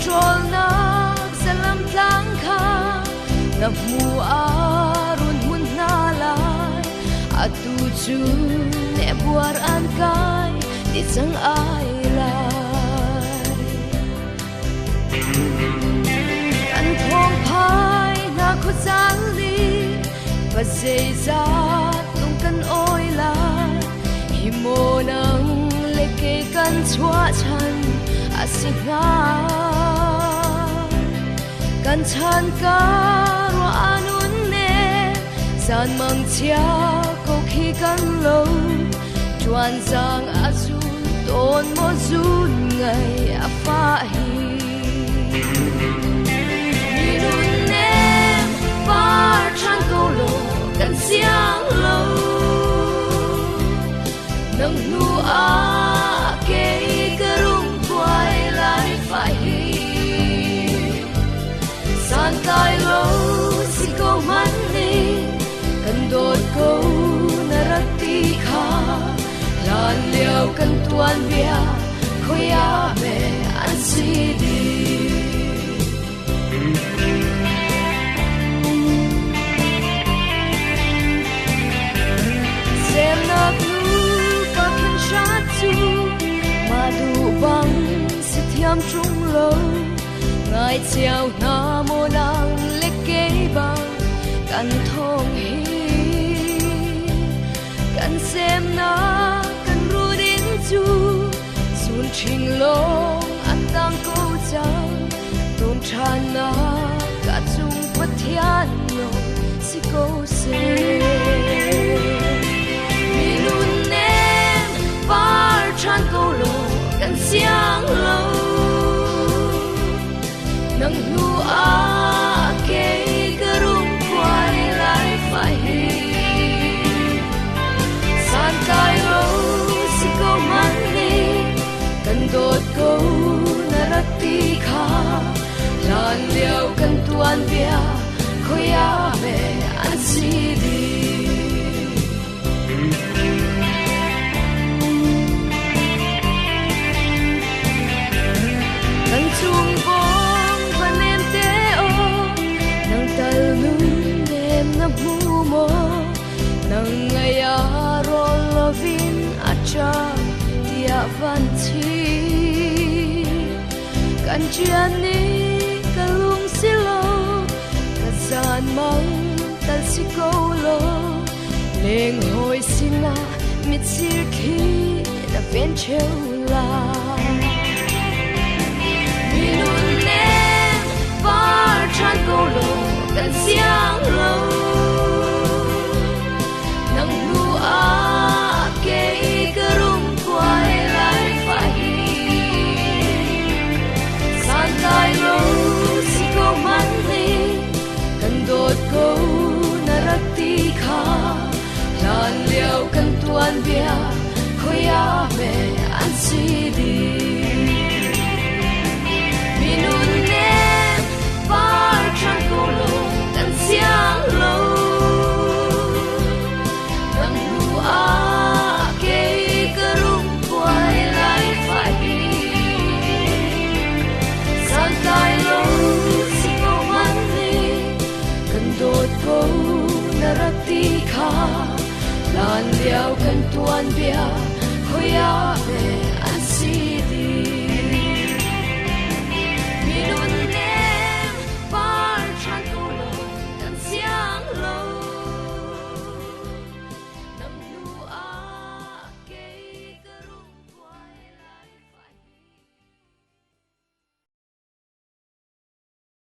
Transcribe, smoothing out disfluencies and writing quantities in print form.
trol na zalam tlang kha na mu arun mun na lai atu chu ne buar an kai ti chang ai lai kan thong phai na khu chang li và dây ra tung kan oi lai hi mo nang le ke kan chua chan asinga kan chan ka ro anun ne san mang chia ko khi kan lo chuan giang azun ton mo zun ngai a fa hi mi nun nem par chan ko lo kan siang lo nang nu a ke karum quay lại phải san tai lo si ko man ni kan dot ko narati kha lan liao kan tuan bia khoya me an si di xem na nu ka kan sha tu ma du bang si thiam trung lo ngai chiao na mo nang le ke bang kan thong hi kan xem na kan ru din chu sun ching lo an tang ko chang ton chan na ka chung pathian lo si ko se mi nun nem par chan ko lo kan siang lo nang nu a ke karum quay lại phải san kai lo si ko man ni kan dot ko narati kha lan liao kan tuan bia khoya me an si di kan chung bong van em te o nang tal nu nem na mu mo nang aya ro lovin acha tia van chi kan chian ni kalung silo kazan mang tal si ko lo leng hoi sina mit sir khi na ven cheu la mi nun nem par chan ko lo kan siang lo nang nu a ke karum quay lại phải san tai lo si ko man ni kan dot ko narati kha lan liao kan tuan bia khoya me an si di mi nun nem par chan ko lo kan siang lo nang nu a ke karum quay lại phải san tai lo si ko man ni kan dot ko narati kha lan liao kan tuan bia khoya me an si di